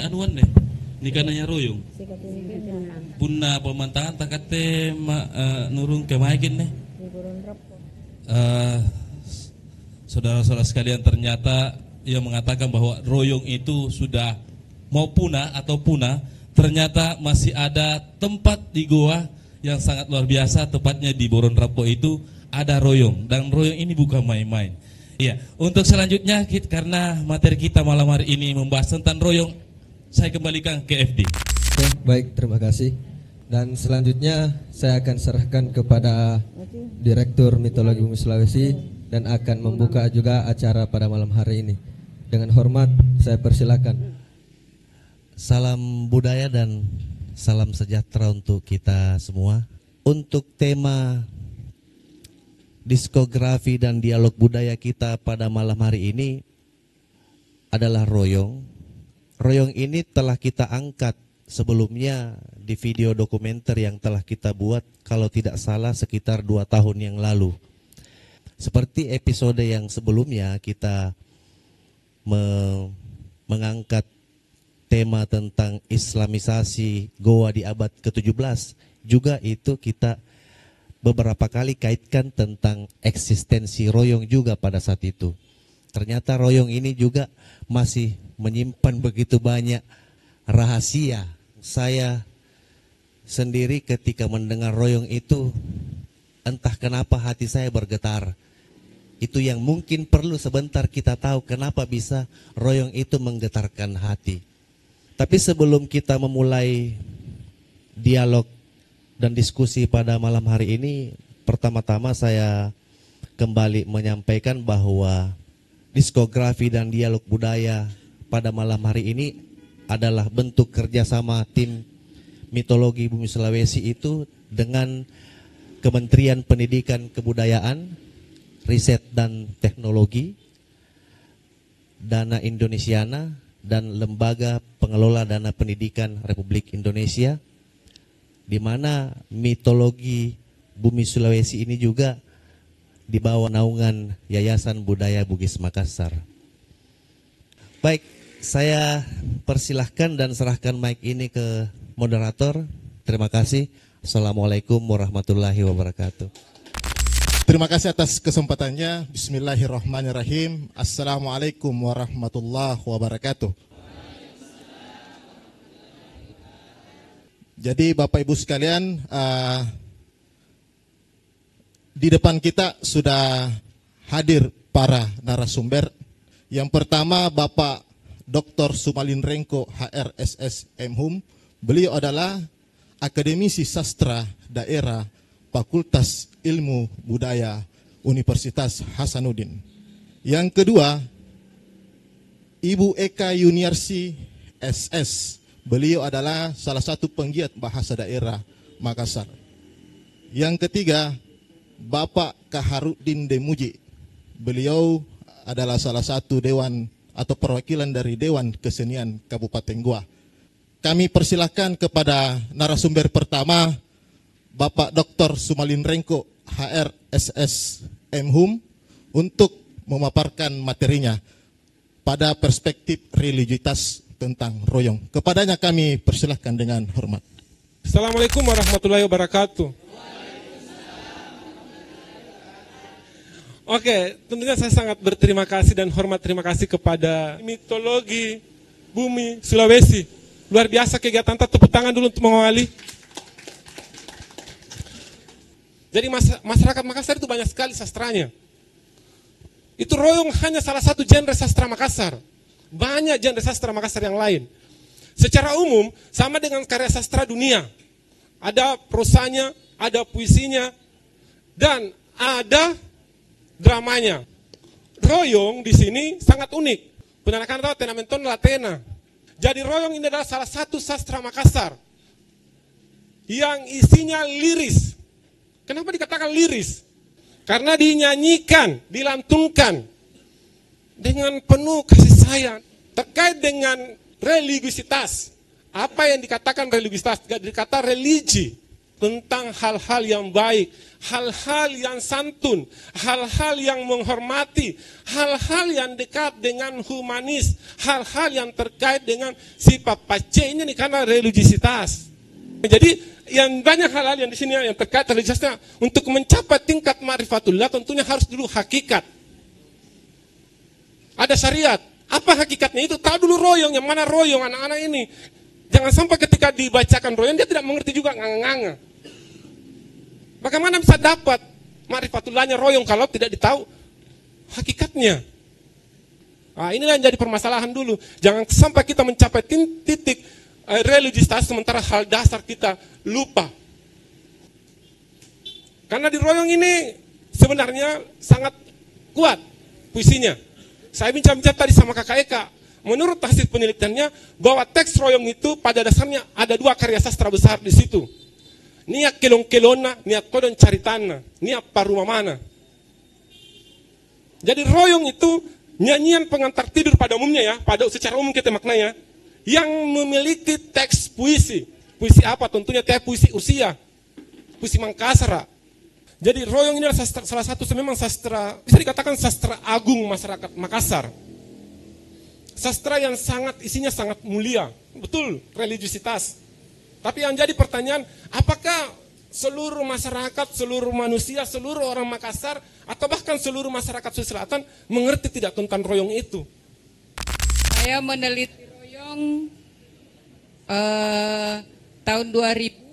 anuan deh. Nikah nanya royong. Bunna pemantangan takate nurung kemaikin nih. Saudara-saudara sekalian, ternyata ia mengatakan bahwa royong itu sudah mau punah atau punah. Ternyata masih ada tempat di goa yang sangat luar biasa, tepatnya di Boron Rapo itu ada royong, dan royong ini bukan main-main. Iya, untuk selanjutnya karena materi kita malam hari ini membahas tentang royong, saya kembalikan ke FD. Oke, baik, terima kasih. Dan selanjutnya saya akan serahkan kepada Direktur Mitologi Bumi Sulawesi dan akan membuka juga acara pada malam hari ini. Dengan hormat saya persilakan. Salam budaya dan salam sejahtera untuk kita semua. Untuk tema diskografi dan dialog budaya kita pada malam hari ini adalah royong. Royong ini telah kita angkat sebelumnya di video dokumenter yang telah kita buat, kalau tidak salah sekitar 2 tahun yang lalu. Seperti episode yang sebelumnya kita mengangkat tema tentang Islamisasi Goa di abad ke-17, juga itu kita beberapa kali kaitkan tentang eksistensi royong juga pada saat itu. Ternyata royong ini juga masih menyimpan begitu banyak rahasia. Saya sendiri ketika mendengar royong itu, entah kenapa hati saya bergetar. Itu yang mungkin perlu sebentar kita tahu kenapa bisa royong itu menggetarkan hati. Tapi sebelum kita memulai dialog dan diskusi pada malam hari ini, pertama-tama saya kembali menyampaikan bahwa diskografi dan dialog budaya pada malam hari ini adalah bentuk kerjasama tim Mitologi Bumi Sulawesi itu dengan Kementerian Pendidikan Kebudayaan, Riset dan Teknologi, Dana Indonesiana, dan Lembaga Pengelola Dana Pendidikan Republik Indonesia, di mana Mitologi Bumi Sulawesi ini juga di bawah naungan Yayasan Budaya Bugis Makassar. Baik, saya persilahkan dan serahkan mic ini ke moderator. Terima kasih. Assalamualaikum warahmatullahi wabarakatuh. Terima kasih atas kesempatannya. Bismillahirrahmanirrahim. Assalamualaikum warahmatullahi wabarakatuh. Jadi Bapak Ibu sekalian, di depan kita sudah hadir para narasumber. Yang pertama Bapak Dr. Sumalin Rengko HRSS MHum. Beliau adalah akademisi sastra daerah Fakultas Ilmu Budaya Universitas Hasanuddin. Yang kedua, Ibu Eka Yuniarsi SS. Beliau adalah salah satu penggiat bahasa daerah Makassar. Yang ketiga, Bapak Kaharudin Demuji. Beliau adalah salah satu dewan atau perwakilan dari Dewan Kesenian Kabupaten Goa. Kami persilahkan kepada narasumber pertama, Bapak Dr. Sumalin Rengko HRSS MHum, untuk memaparkan materinya pada perspektif religiusitas tentang royong. Kepadanya kami persilahkan dengan hormat. Assalamualaikum warahmatullahi wabarakatuh. Oke, tentunya saya sangat berterima kasih dan hormat terima kasih kepada Mitologi Bumi Sulawesi. Luar biasa kegiatan, tepuk tangan dulu untuk mengawali. Jadi masyarakat Makassar itu banyak sekali sastranya. Itu royong hanya salah satu genre sastra Makassar. Banyak genre sastra Makassar yang lain. Secara umum sama dengan karya sastra dunia. Ada prosanya, ada puisinya, dan ada dramanya. Royong di sini sangat unik. Penanakan tahu tenamenton latena. Jadi royong ini adalah salah satu sastra Makassar yang isinya liris. Kenapa dikatakan liris? Karena dinyanyikan, dilantunkan dengan penuh kasih sayang terkait dengan religiusitas. Apa yang dikatakan religiusitas? Dikata religi. tentang hal-hal yang baik, hal-hal yang santun, hal-hal yang menghormati, hal-hal yang dekat dengan humanis, hal-hal yang terkait dengan sifat pacenya nih karena religiositas. Jadi yang banyak hal-hal yang di sini yang terkait religiositasnya, untuk mencapai tingkat ma'rifatullah tentunya harus dulu hakikat. Ada syariat. Apa hakikatnya itu? Tahu dulu royong, yang mana royong anak-anak ini. Jangan sampai ketika dibacakan royong dia tidak mengerti juga nganga-nganga. Bagaimana bisa dapat ma'rifatullahnya royong kalau tidak ditahu hakikatnya? Nah, inilah yang jadi permasalahan dulu. Jangan sampai kita mencapai titik religiositas sementara hal dasar kita lupa. Karena di royong ini sebenarnya sangat kuat puisinya. Saya bincang-bincang tadi sama Kakak Eka. Menurut hasil penelitiannya bahwa teks royong itu pada dasarnya ada 2 karya sastra besar di situ. Nia kelong-kelona, nia kodon caritana, nia parumamana. Jadi royong itu nyanyian pengantar tidur pada umumnya ya, pada secara umum kita maknanya, yang memiliki teks puisi. Puisi apa? Tentunya puisi usia, puisi Mangkasar. Jadi royong ini adalah salah satu memang sastra, bisa dikatakan sastra agung masyarakat Makassar. Sastra yang isinya sangat mulia, betul, religiositas. Tapi yang jadi pertanyaan, apakah seluruh masyarakat, seluruh manusia, seluruh orang Makassar, atau bahkan seluruh masyarakat Sulawesi Selatan mengerti tidak tentang royong itu? Saya meneliti royong tahun 2000.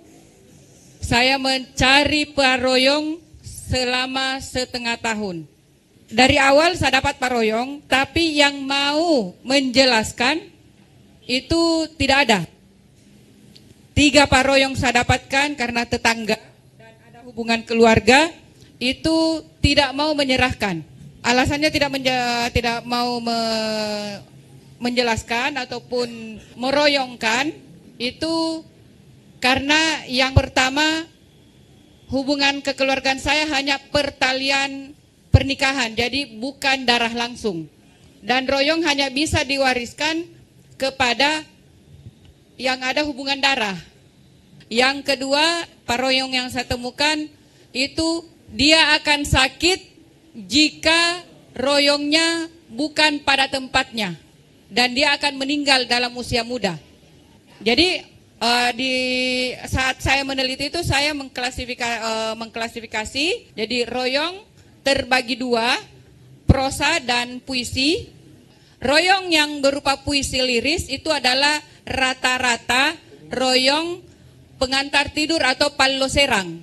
Saya mencari paroyong selama setengah tahun. Dari awal saya dapat paroyong, tapi yang mau menjelaskan itu tidak ada. 3 paroyong saya dapatkan karena tetangga dan ada hubungan keluarga, itu tidak mau menyerahkan. Alasannya tidak mau menjelaskan ataupun meroyongkan itu karena yang pertama hubungan kekeluargaan saya hanya pertalian pernikahan, jadi bukan darah langsung. Dan royong hanya bisa diwariskan kepada yang ada hubungan darah. Yang kedua, paroyong yang saya temukan itu dia akan sakit jika royongnya bukan pada tempatnya dan dia akan meninggal dalam usia muda. Jadi di saat saya meneliti itu saya mengklasifikasi. Jadi royong terbagi 2, prosa dan puisi. Royong yang berupa puisi liris itu adalah rata-rata royong pengantar tidur atau pallo serang.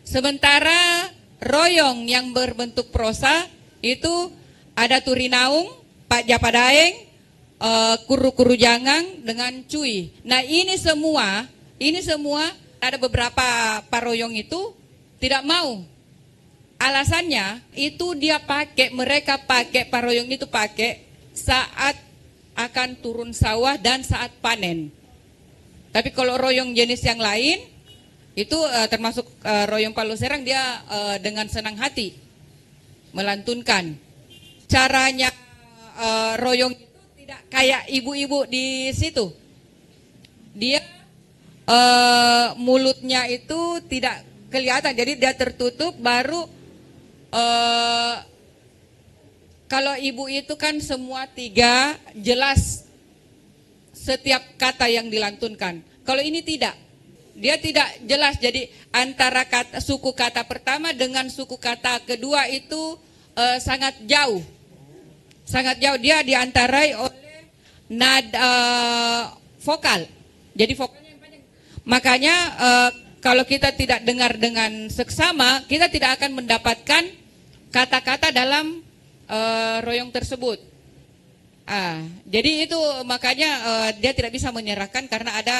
Sementara royong yang berbentuk prosa itu ada Turinaung, Pak Japadaeng, Kuru-Kuru Jangang dengan Cuy. Nah ini semua ada beberapa paroyong itu tidak mau. Alasannya itu mereka pakai paroyong itu pakai saat akan turun sawah dan saat panen. Tapi kalau royong jenis yang lain itu termasuk royong Pallo Serang, dia dengan senang hati melantunkan. Caranya royong itu tidak kayak ibu-ibu di situ. Dia mulutnya itu tidak kelihatan, jadi dia tertutup baru kalau ibu itu kan semua 3 jelas setiap kata yang dilantunkan. Kalau ini tidak. Dia tidak jelas. Jadi antara suku kata pertama dengan suku kata kedua itu sangat jauh. Sangat jauh. Dia diantarai oleh nada vokal. Jadi vokalnya yang panjang. Makanya kalau kita tidak dengar dengan seksama, kita tidak akan mendapatkan kata-kata dalam royong tersebut. Jadi itu makanya dia tidak bisa menyerahkan karena ada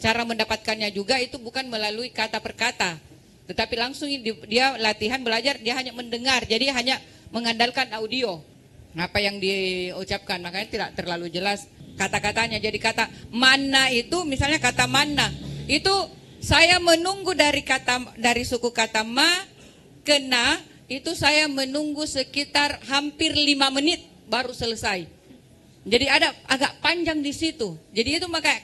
cara mendapatkannya juga itu bukan melalui kata per kata, tetapi langsung dia latihan belajar, dia hanya mendengar, jadi hanya mengandalkan audio apa yang diucapkan, makanya tidak terlalu jelas kata-katanya. Jadi kata mana itu, misalnya kata mana itu saya menunggu dari suku kata ma ke na, itu saya menunggu sekitar hampir 5 menit baru selesai. Jadi ada agak panjang di situ. Jadi itu makanya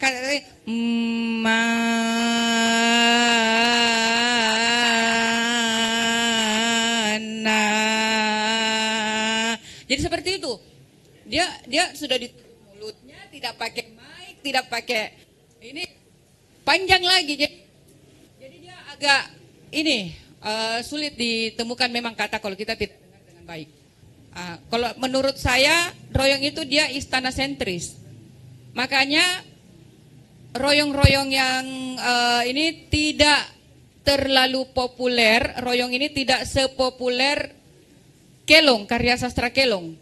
Jadi seperti itu. Dia sudah ditutup mulutnya, tidak pakai mic, tidak pakai ini panjang lagi. Jadi dia agak ini sulit ditemukan memang kata kalau kita tidak dengar dengan baik. Kalau menurut saya royong itu dia istana sentris. Makanya royong-royong yang ini tidak terlalu populer. Royong ini tidak sepopuler Kelong, karya sastra Kelong.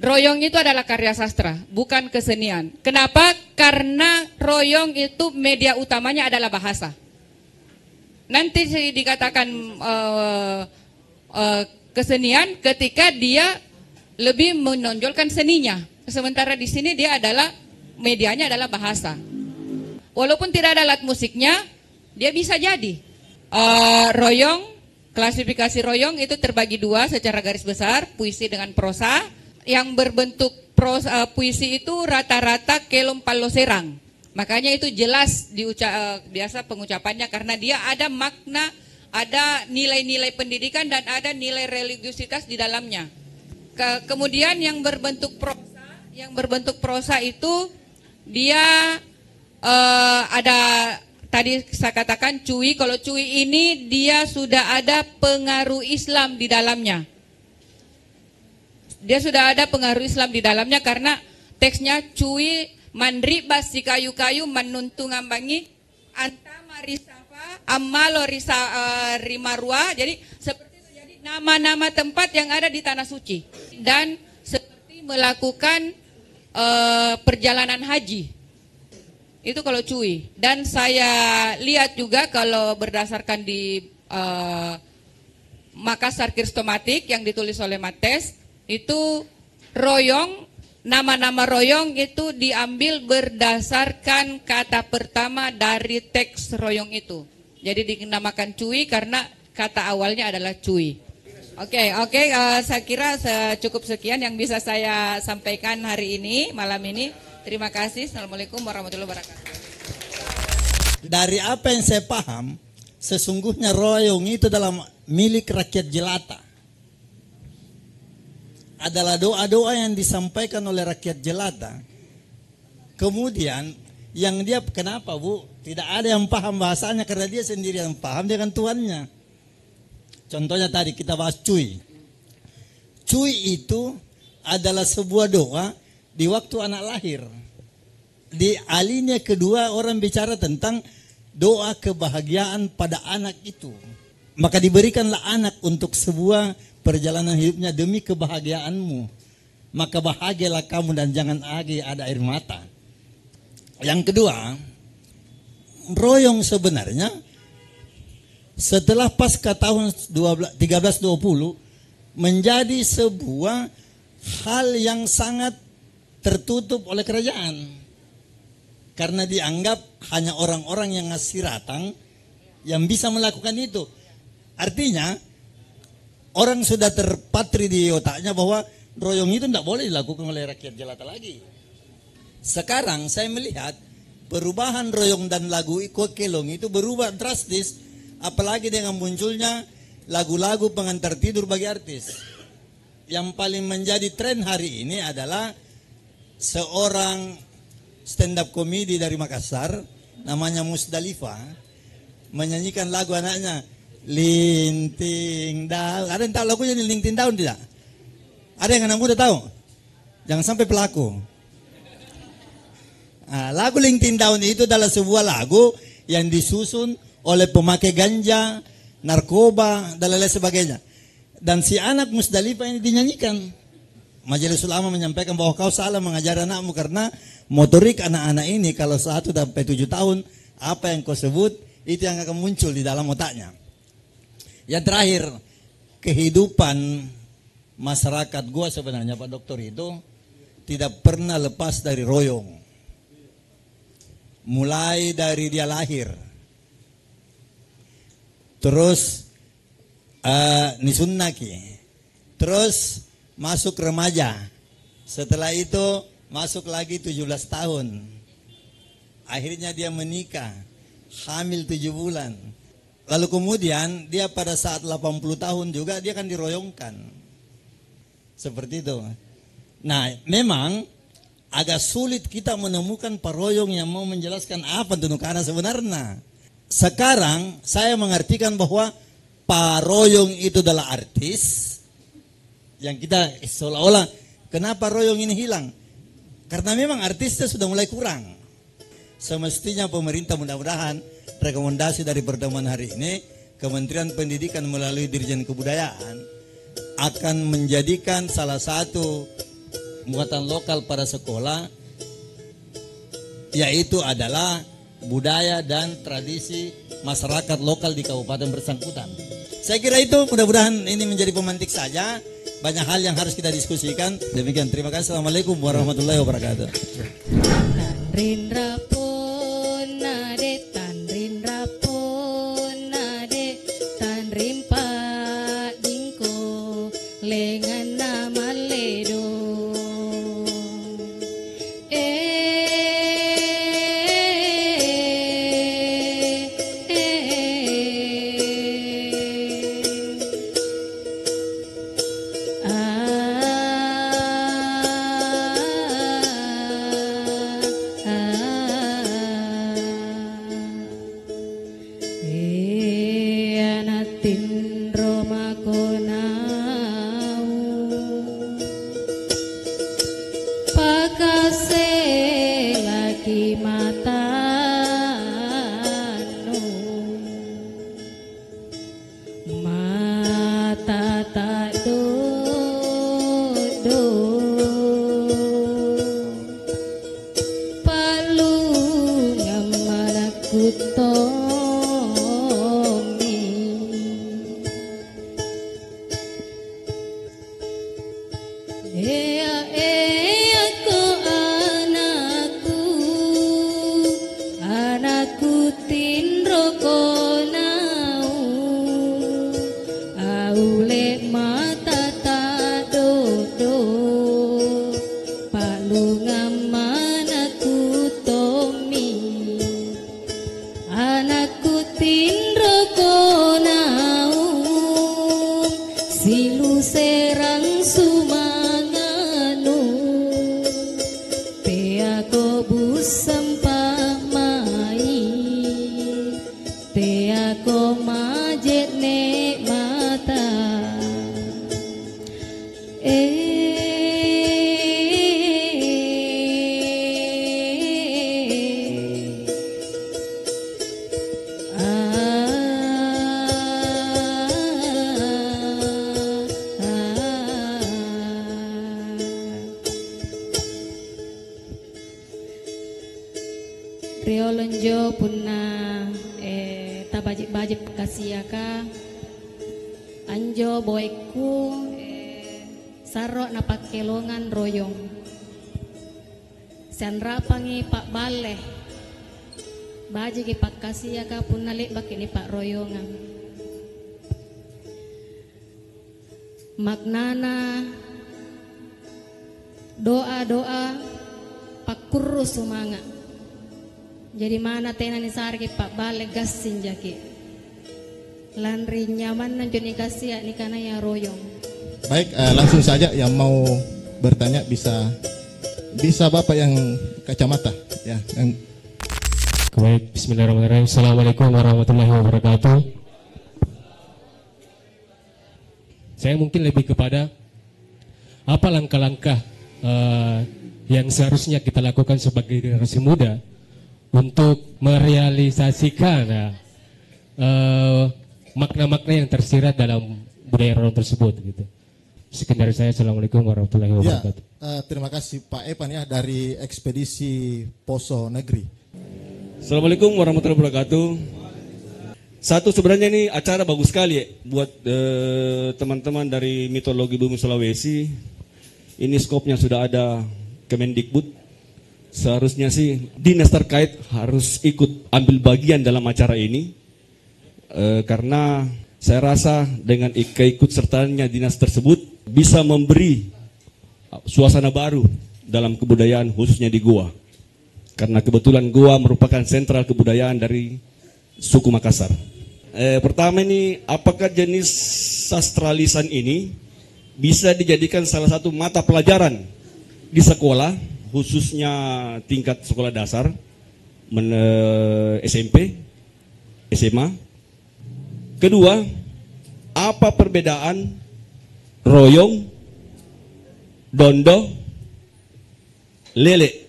Royong itu adalah karya sastra, bukan kesenian. Kenapa? Karena royong itu media utamanya adalah bahasa. Nanti dikatakan kesenian ketika dia lebih menonjolkan seninya. Sementara di sini dia adalah medianya adalah bahasa. Walaupun tidak ada alat musiknya, dia bisa jadi. Royong, klasifikasi royong itu terbagi dua secara garis besar, puisi dengan prosa. Yang berbentuk puisi itu rata-rata kelom palo serang. Makanya itu jelas biasa pengucapannya karena dia ada makna, ada nilai-nilai pendidikan dan ada nilai religiusitas di dalamnya. Kemudian yang berbentuk prosa itu dia ada tadi saya katakan cuy. Kalau cuy ini dia sudah ada pengaruh Islam di dalamnya. Dia sudah ada pengaruh Islam di dalamnya karena teksnya cuy manribas si kayu-kayu menuntung ambangi antama risafa amalo rimarua. Jadi seperti itu, jadi nama-nama tempat yang ada di tanah suci dan seperti melakukan perjalanan haji. Itu kalau cuy. Dan saya lihat juga kalau berdasarkan di Makassar Kristomatik yang ditulis oleh Mates, itu royong, nama-nama royong itu diambil berdasarkan kata pertama dari teks royong itu. Jadi dinamakan cuy karena kata awalnya adalah cuy. Oke, saya kira cukup sekian yang bisa saya sampaikan hari ini, malam ini. Terima kasih. Assalamualaikum warahmatullahi wabarakatuh. Dari apa yang saya paham, sesungguhnya royong itu dalam milik rakyat jelata. Adalah doa-doa yang disampaikan oleh rakyat jelata. Kemudian yang dia kenapa Bu? Tidak ada yang paham bahasanya karena dia sendiri yang paham dengan tuannya. Contohnya tadi kita bahas cuy. Cuy itu adalah sebuah doa di waktu anak lahir. Di alinea kedua orang bicara tentang doa kebahagiaan pada anak itu. Maka diberikanlah anak untuk sebuah perjalanan hidupnya demi kebahagiaanmu. Maka bahagialah kamu dan jangan lagi ada air mata. Yang kedua, royong sebenarnya setelah pasca tahun 1320 menjadi sebuah hal yang sangat tertutup oleh kerajaan. Karena dianggap hanya orang-orang yang ngasih ratang yang bisa melakukan itu. Artinya orang sudah terpatri di otaknya bahwa royong itu tidak boleh dilakukan oleh rakyat jelata lagi. Sekarang saya melihat perubahan royong dan lagu Kelong itu berubah drastis, apalagi dengan munculnya lagu-lagu pengantar tidur bagi artis. Yang paling menjadi tren hari ini adalah seorang stand up komedi dari Makassar, namanya Musdalifah, menyanyikan lagu anaknya, Linting Daun. Ada yang tahu lagunya ini Linting Daun tidak? Ada yang anak muda tahu? Jangan sampai pelaku. Lagu Linting Daun itu adalah sebuah lagu yang disusun oleh pemakai ganja, narkoba, dan lain sebagainya. Dan si anak Musdalifah ini dinyanyikan. Majelis Ulama menyampaikan bahwa kau salah mengajar anakmu karena motorik anak-anak ini kalau 1 sampai 7 tahun, apa yang kau sebut itu yang akan muncul di dalam otaknya. Yang terakhir, kehidupan masyarakat gua sebenarnya Pak Dokter itu tidak pernah lepas dari royong. Mulai dari dia lahir, terus nisunnaki, terus masuk remaja, setelah itu masuk lagi 17 tahun, akhirnya dia menikah, hamil 7 bulan. Lalu kemudian dia pada saat 80 tahun juga dia akan diroyongkan. Seperti itu. Nah, memang agak sulit kita menemukan paroyong yang mau menjelaskan apa Tunukana sebenarnya. Sekarang saya mengartikan bahwa paroyong itu adalah artis yang kita seolah-olah kenapa royong ini hilang? Karena memang artisnya sudah mulai kurang. Semestinya pemerintah mudah-mudahan rekomendasi dari pertemuan hari ini Kementerian Pendidikan melalui Dirjen Kebudayaan akan menjadikan salah satu muatan lokal pada sekolah yaitu adalah budaya dan tradisi masyarakat lokal di kabupaten bersangkutan. Saya kira itu mudah-mudahan ini menjadi pemantik saja. Banyak hal yang harus kita diskusikan. Demikian, terima kasih. Assalamualaikum warahmatullahi wabarakatuh. Tanrindra ponade, tanrindra ponade, tanrimpa dingko lengan nama ledo. Riolonjo punna tabajib-bajib kasiaka anjo boyku sarok napakelongan royong sanra pangi pak baleh baji ki pak kasiaka punna lek bakini pak royongan maknana doa-doa pak kurus sumanga. Jadi mana tena ni sarki pak bale gasin jaki. Lanri nyaman nan joni kasih ni kana ya royong. Baik, langsung saja yang mau bertanya bisa Bapak yang kacamata ya. Yang... Baik, bismillahirrahmanirrahim. Assalamualaikum warahmatullahi wabarakatuh. Saya mungkin lebih kepada apa langkah-langkah yang seharusnya kita lakukan sebagai generasi muda untuk merealisasikan makna-makna yang tersirat dalam budaya royong tersebut gitu. Sekian dari saya. Assalamualaikum warahmatullahi wabarakatuh. Ya, terima kasih Pak Evan ya dari Ekspedisi Poso Negeri. Assalamualaikum warahmatullahi wabarakatuh. Satu, sebenarnya ini acara bagus sekali ya buat teman-teman dari Mitologi Bumi Sulawesi. Ini skopnya sudah ada Kemendikbud. Seharusnya sih dinas terkait harus ikut ambil bagian dalam acara ini karena saya rasa dengan keikutsertaannya dinas tersebut bisa memberi suasana baru dalam kebudayaan khususnya di Goa. Karena kebetulan Goa merupakan sentral kebudayaan dari suku Makassar. Pertama ini, apakah jenis sastra lisan ini bisa dijadikan salah satu mata pelajaran di sekolah, khususnya tingkat sekolah dasar, SMP, SMA. Kedua, apa perbedaan royong, dondo, lele?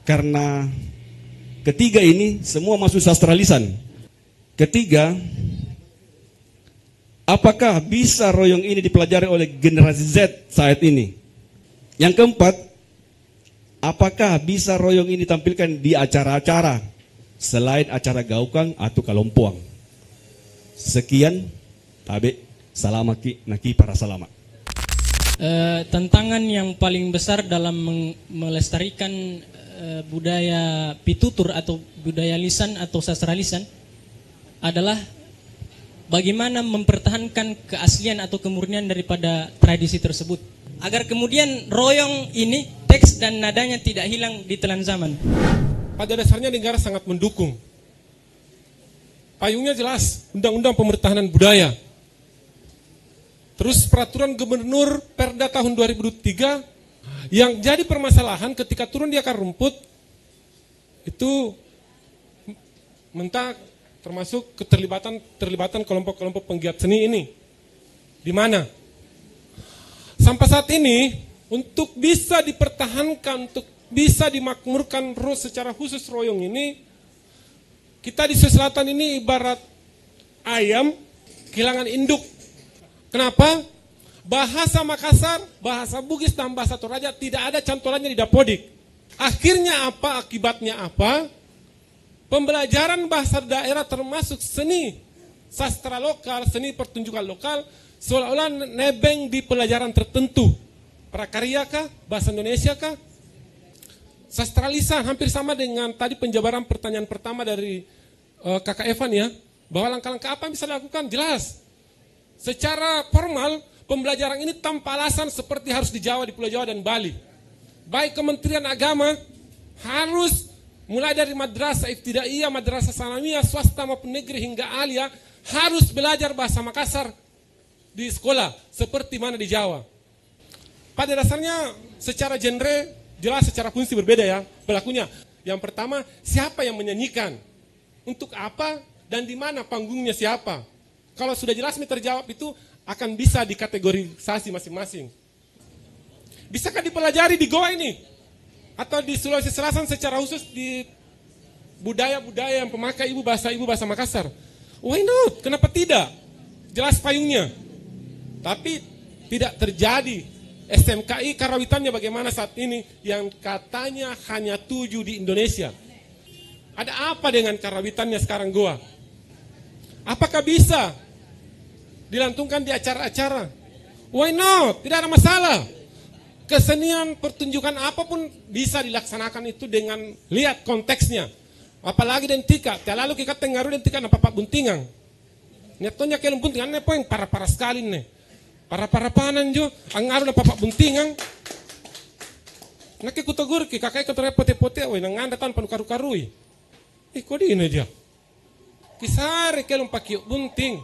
Karena ketiga ini semua masuk sastra lisan. Ketiga, apakah bisa royong ini dipelajari oleh generasi Z saat ini? Yang keempat, apakah bisa royong ini ditampilkan di acara-acara selain acara gaukang atau kalompoang? Sekian, tabe, salamaki, naki para salama. Tantangan yang paling besar dalam melestarikan budaya pitutur atau budaya lisan atau sastra lisan adalah bagaimana mempertahankan keaslian atau kemurnian daripada tradisi tersebut agar kemudian royong ini teks dan nadanya tidak hilang di telan zaman. Pada dasarnya negara sangat mendukung. Payungnya jelas, Undang-Undang Pemerintahan Budaya. Terus peraturan gubernur Perda tahun 2003 yang jadi permasalahan ketika turun di akar rumput itu mentak termasuk keterlibatan kelompok-kelompok penggiat seni ini. Di mana? Sampai saat ini untuk bisa dipertahankan, untuk bisa dimakmurkan secara khusus royong ini, kita di Sulawesi Selatan ini ibarat ayam kehilangan induk. Kenapa? Bahasa Makassar, bahasa Bugis, dan bahasa Toraja tidak ada cantolannya di Dapodik. Akhirnya apa? Akibatnya apa? Pembelajaran bahasa daerah termasuk seni, sastra lokal, seni pertunjukan lokal, seolah-olah nebeng di pelajaran tertentu. Prakarya kah? Bahasa Indonesia kah? Sastra lisan hampir sama dengan tadi penjabaran pertanyaan pertama dari Kakak Evan ya. Bahwa langkah-langkah apa yang bisa dilakukan? Jelas. Secara formal, pembelajaran ini tanpa alasan seperti harus di Jawa, di Pulau Jawa dan Bali. Baik Kementerian Agama harus mulai dari madrasah ibtidaiyah, madrasah sanawiyah, swasta maupun negeri hingga alia harus belajar bahasa Makassar di sekolah seperti mana di Jawa. Pada dasarnya secara genre jelas, secara fungsi berbeda ya pelakunya. Yang pertama, siapa yang menyanyikan? Untuk apa dan di mana panggungnya siapa? Kalau sudah jelas terjawab itu akan bisa dikategorisasi masing-masing. Bisakah dipelajari di Goa ini? Atau di Sulawesi Selatan secara khusus di budaya-budaya yang pemakai ibu bahasa Makassar? Why not? Kenapa tidak? Jelas payungnya. Tapi tidak terjadi. SMKI karawitannya bagaimana saat ini yang katanya hanya 7 di Indonesia. Ada apa dengan karawitannya sekarang Goa? Apakah bisa dilantungkan di acara-acara? Why not? Tidak ada masalah. Kesenian pertunjukan apapun bisa dilaksanakan itu dengan lihat konteksnya. Apalagi dan tika, lalu kita tengaru dan tika na papak buntingan. Nyatonya kelem buntingan ne poin para sekali nih. Para panan jo, angaru na papak buntingan. Nake kutogur ki kakak kotor pote-pote we nanganda tan panu karu-karui. Kodi ini dia. Kisare kelem pakio bunting.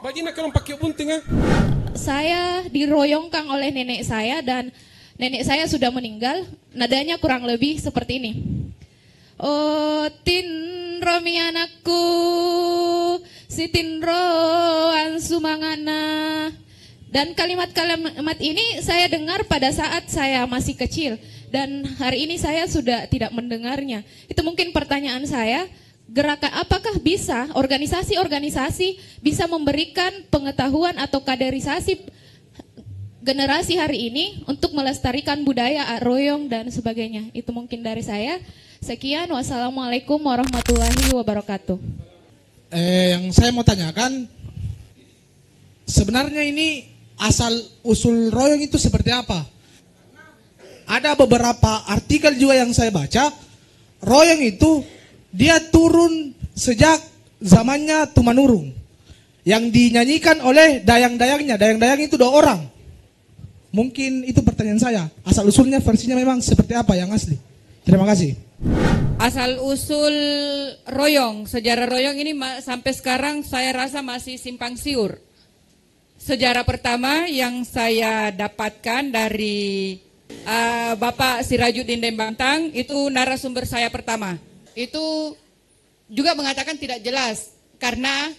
Bagaimana kelem pakio bunting ah? Saya diroyongkan oleh nenek saya dan nenek saya sudah meninggal. Nadanya kurang lebih seperti ini. Oh tinro mi anakku, si tinro an sumangana. Dan kalimat-kalimat ini saya dengar pada saat saya masih kecil. Dan hari ini saya sudah tidak mendengarnya. Itu mungkin pertanyaan saya. Gerakan apakah bisa organisasi-organisasi bisa memberikan pengetahuan atau kaderisasi generasi hari ini untuk melestarikan budaya royong dan sebagainya. Itu mungkin dari saya. Sekian, wassalamualaikum warahmatullahi wabarakatuh. Yang saya mau tanyakan, sebenarnya ini asal usul royong itu seperti apa? Ada beberapa artikel juga yang saya baca, royong itu dia turun sejak zamannya Tumanurung yang dinyanyikan oleh dayang-dayangnya. Dayang-dayang itu 2 orang. Mungkin itu pertanyaan saya. Asal usulnya versinya memang seperti apa yang asli? Terima kasih. Asal usul royong, sejarah royong ini sampai sekarang saya rasa masih simpang siur. sejarah pertama yang saya dapatkan dari Bapak Sirajuddin Dembantang, itu narasumber saya pertama. Itu juga mengatakan tidak jelas, karena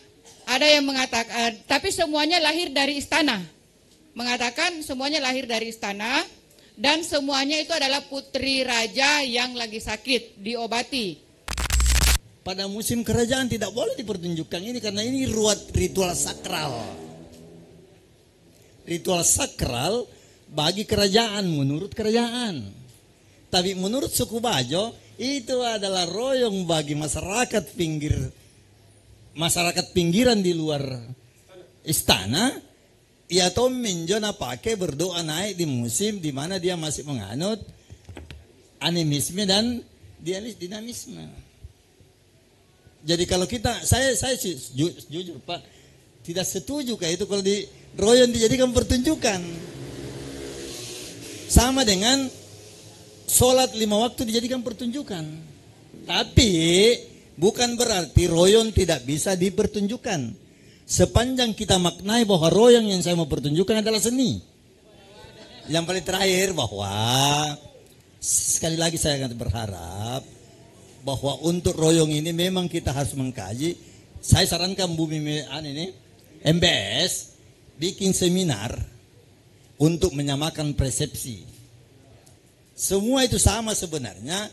ada yang mengatakan, tapi semuanya lahir dari istana. Mengatakan semuanya lahir dari istana, dan semuanya itu adalah putri raja yang lagi sakit, diobati. Pada musim kerajaan tidak boleh dipertunjukkan ini, karena ini ritual sakral. Ritual sakral bagi kerajaan, menurut kerajaan. Tapi menurut suku Bajo, itu adalah royong bagi masyarakat pinggiran di luar istana. Ya toh menjona pakai berdoa naik di musim di mana dia masih menganut animisme dan dinamisme. Jadi kalau saya jujur Pak, tidak setuju kayak itu kalau di royong dijadikan pertunjukan. Sama dengan sholat 5 waktu dijadikan pertunjukan. Tapi bukan berarti royong tidak bisa dipertunjukkan. Sepanjang kita maknai bahwa royong yang saya mau pertunjukkan adalah seni. Yang paling terakhir bahwa sekali lagi saya akan berharap bahwa untuk royong ini memang kita harus mengkaji. Saya sarankan MBS bikin seminar untuk menyamakan persepsi. Semua itu sama sebenarnya,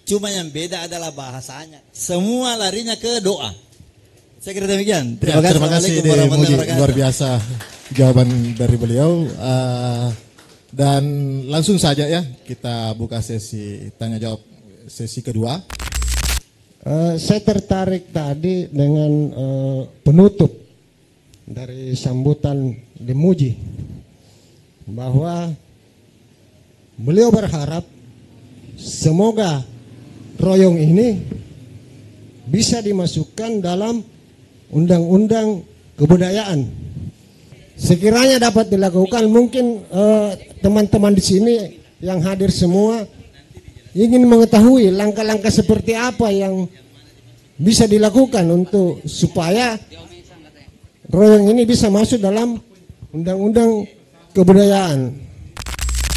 cuma yang beda adalah bahasanya. Semua larinya ke doa. Saya kira demikian. Terima kasih Muji, luar biasa jawaban dari beliau. Dan langsung saja ya kita buka sesi tanya jawab sesi kedua. Saya tertarik tadi dengan penutup dari sambutan Dimuji, bahwa beliau berharap semoga royong ini bisa dimasukkan dalam undang-undang kebudayaan. Sekiranya dapat dilakukan, mungkin teman-teman di sini yang hadir semua ingin mengetahui langkah-langkah seperti apa yang bisa dilakukan untuk supaya royong ini bisa masuk dalam undang-undang kebudayaan.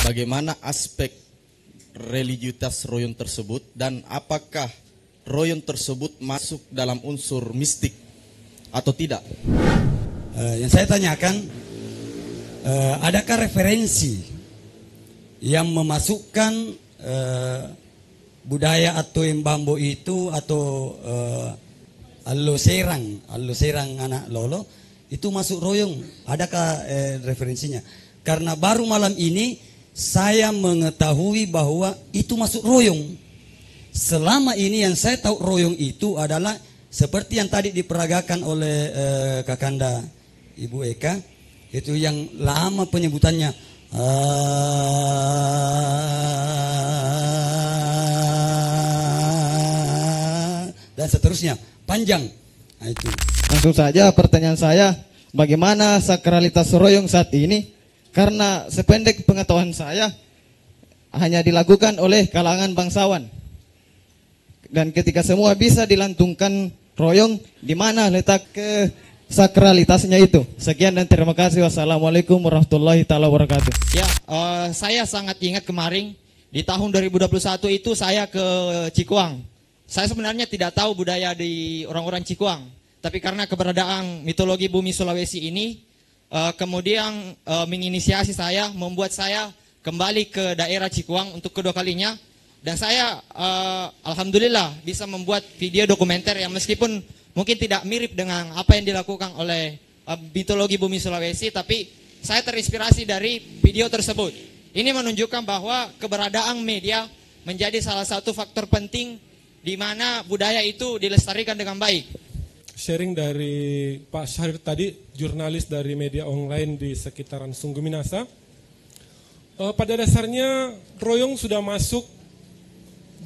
Bagaimana aspek religiusitas royong tersebut dan apakah royong tersebut masuk dalam unsur mistik atau tidak? Yang saya tanyakan, adakah referensi yang memasukkan budaya atau embambo itu atau allo serang anak lolo itu masuk royong? Adakah referensinya? Karena baru malam ini saya mengetahui bahwa itu masuk royong. Selama ini yang saya tahu royong itu adalah seperti yang tadi diperagakan oleh Kakanda Ibu Eka, itu yang lama penyebutannya dan seterusnya, panjang. Nah, itu. Langsung saja pertanyaan saya, bagaimana sakralitas royong saat ini? Karena sependek pengetahuan saya hanya dilakukan oleh kalangan bangsawan. Dan ketika semua bisa dilantungkan royong, di mana letak ke sakralitasnya itu? Sekian dan terima kasih. Wassalamualaikum warahmatullahi taala wabarakatuh. Ya, saya sangat ingat kemarin di tahun 2021 itu saya ke Cikuang. Saya sebenarnya tidak tahu budaya di orang-orang Cikuang, tapi karena keberadaan mitologi bumi Sulawesi ini, kemudian menginisiasi saya, membuat saya kembali ke daerah Cikuang untuk kedua kalinya. Dan saya alhamdulillah bisa membuat video dokumenter yang meskipun mungkin tidak mirip dengan apa yang dilakukan oleh mitologi bumi Sulawesi, tapi saya terinspirasi dari video tersebut. Ini menunjukkan bahwa keberadaan media menjadi salah satu faktor penting di mana budaya itu dilestarikan dengan baik. Sharing dari Pak Syahrir tadi, jurnalis dari media online di sekitaran Sungguh Minasa. Pada dasarnya royong sudah masuk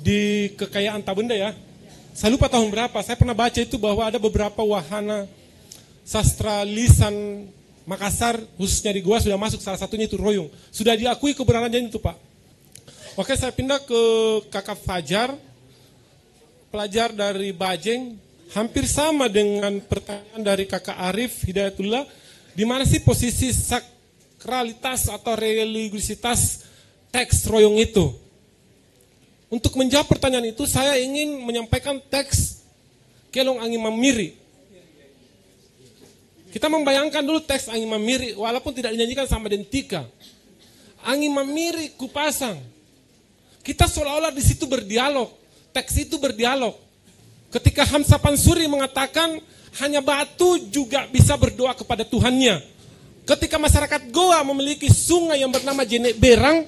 di kekayaan Tabenda ya. Saya lupa tahun berapa, saya pernah baca itu bahwa ada beberapa wahana sastra lisan Makassar, khususnya di Goa, sudah masuk, salah satunya itu royong. Sudah diakui keberadaannya itu Pak. Oke, saya pindah ke Kakak Fajar, pelajar dari Bajeng. Hampir sama dengan pertanyaan dari Kakak Arif Hidayatullah. Di mana sih posisi sakralitas atau religiusitas teks royong itu? Untuk menjawab pertanyaan itu, saya ingin menyampaikan teks Kelong Angin Mamiri. Kita membayangkan dulu teks Angin Mamiri, walaupun tidak dinyanyikan sama Dentika. Angin Mamiri kupasang. Kita seolah-olah di situ berdialog. Teks itu berdialog. Ketika Hamsa Pansuri mengatakan hanya batu juga bisa berdoa kepada Tuhannya. Ketika masyarakat Goa memiliki sungai yang bernama Jenek Berang,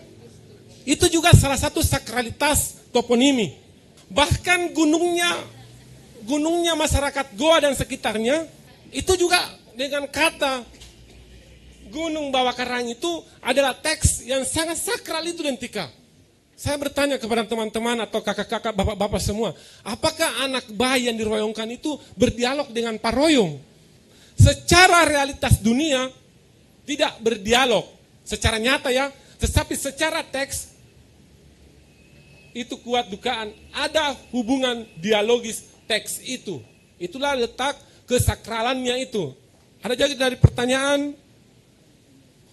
itu juga salah satu sakralitas toponimi. Bahkan gunungnya masyarakat Goa dan sekitarnya, itu juga dengan kata Gunung Bawah Karang itu adalah teks yang sangat sakral itu Dentika. Saya bertanya kepada teman-teman atau kakak-kakak, bapak-bapak semua, apakah anak bayi yang diroyongkan itu berdialog dengan paroyong? Secara realitas dunia tidak berdialog, secara nyata ya, tetapi secara teks itu kuat dugaan ada hubungan dialogis teks itu. Itulah letak kesakralannya itu. Ada jadi dari pertanyaan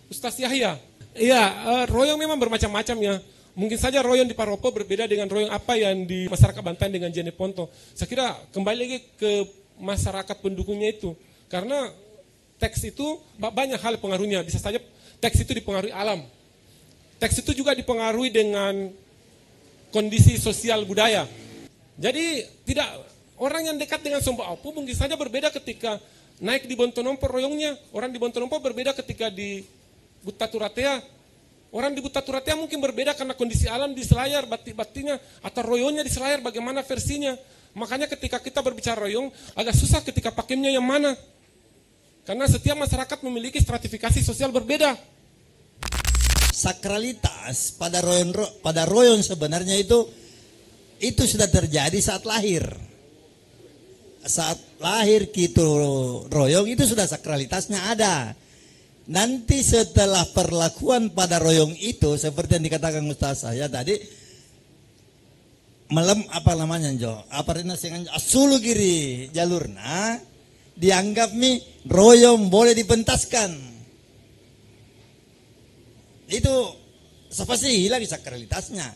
Ustaz Yahya. Iya, royong memang bermacam-macam ya. Mungkin saja royong di Paropo berbeda dengan royong apa yang di masyarakat Banten dengan Jeneponto. Saya kira kembali lagi ke masyarakat pendukungnya itu. Karena teks itu banyak hal pengaruhnya. Bisa saja teks itu dipengaruhi alam. Teks itu juga dipengaruhi dengan kondisi sosial budaya. Jadi tidak orang yang dekat dengan Sombo Aupu mungkin saja berbeda ketika naik di Bontonompo royongnya. Orang di Bontonompo berbeda ketika di Butaturatea. Orang di Butaturatea mungkin berbeda karena kondisi alam di Selayar, batik-batiknya atau royongnya di Selayar bagaimana versinya. Makanya ketika kita berbicara royong agak susah ketika pakemnya yang mana. Karena setiap masyarakat memiliki stratifikasi sosial berbeda. Sakralitas pada royong sebenarnya itu sudah terjadi saat lahir. Saat lahir gitu royong itu sudah sakralitasnya ada. Nanti setelah perlakuan pada royong itu seperti yang dikatakan Ustaz saya tadi, apa namanya Jo? Apa rina sengan asulu giri jalurna dianggap royong boleh dipentaskan. Itu pasti hilang sakralitasnya.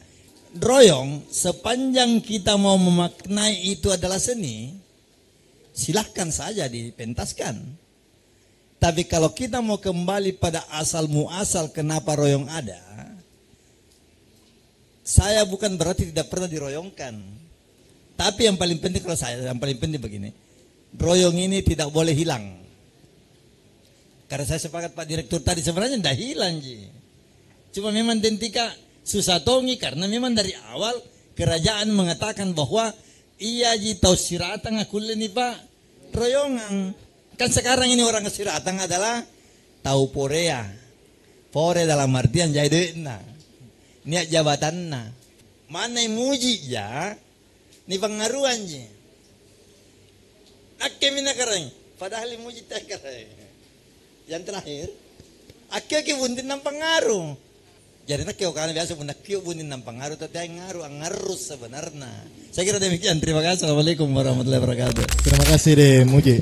Royong sepanjang kita mau memaknai itu adalah seni, silahkan saja dipentaskan. Tapi kalau kita mau kembali pada asal muasal kenapa royong ada, saya bukan berarti tidak pernah diroyongkan. Tapi yang paling penting yang paling penting begini, royong ini tidak boleh hilang. Karena saya sepakat Pak Direktur tadi sebenarnya tidak hilang Ji. Cuma memang Dentika susah tongi karena memang dari awal kerajaan mengatakan bahwa iya Ji tahu Siratang aku ini Pak royongan. Kan sekarang ini orang Siratang adalah tahu porea. Pore dalam artian jadi niat jabatanna. Mana yang muji ya? Ni pengaruhan Ji. Akke mina karang. Padahal muji tak karang. Yang terakhir, akke buntin ng pengaruh. Jadi nak kau karena biasa bunda kau buntin ng pengaruh, tapi ang ngarus sebenarnya. Saya kira demikian. Terima kasih. Assalamualaikum warahmatullahi wabarakatuh. Terima kasih deh Muji.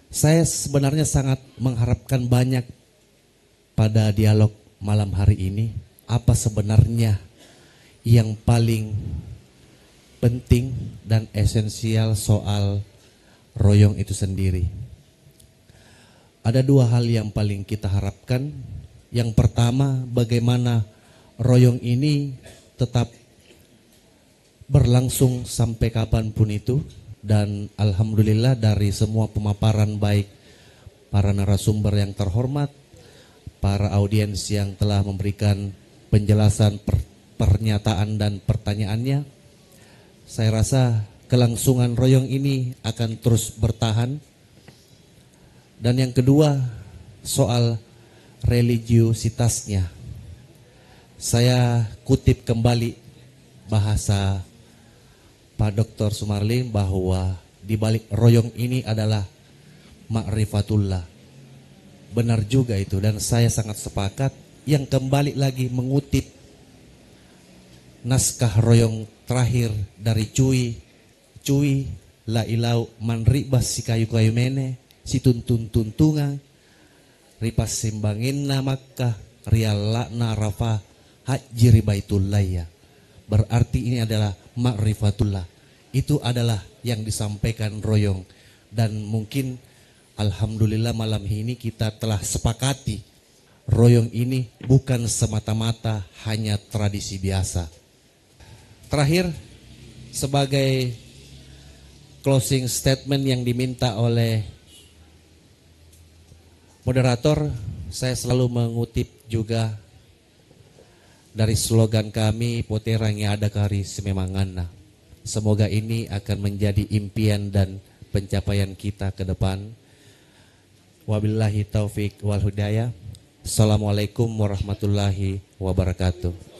Saya sebenarnya sangat mengharapkan banyak pada dialog malam hari ini. Apa sebenarnya yang paling penting dan esensial soal royong itu sendiri? Ada dua hal yang paling kita harapkan. Yang pertama, bagaimana royong ini tetap berlangsung sampai kapanpun itu. Dan alhamdulillah dari semua pemaparan baik para narasumber yang terhormat, para audiens yang telah memberikan penjelasan pernyataan dan pertanyaannya, saya rasa kelangsungan royong ini akan terus bertahan. Dan yang kedua, soal religiusitasnya. Saya kutip kembali bahasa Pak Dr. Sumarlin bahwa di balik royong ini adalah ma'rifatullah. Benar juga itu dan saya sangat sepakat. Yang kembali lagi mengutip naskah royong terakhir dari Cuy la ilau manribas si kayu-kayu mene si tuntun-tuntungan ripas simbanginna Makkah riyallana Arafah haji baitullah ya. Berarti ini adalah ma'rifatullah. Itu adalah yang disampaikan Royong. Dan mungkin alhamdulillah malam ini kita telah sepakati Royong ini bukan semata-mata hanya tradisi biasa. Terakhir, sebagai closing statement yang diminta oleh moderator, saya selalu mengutip juga dari slogan kami, Poterang yang ada kari sememangana. Semoga ini akan menjadi impian dan pencapaian kita ke depan. Wabillahi taufik wal hidayah. Assalamualaikum warahmatullahi wabarakatuh.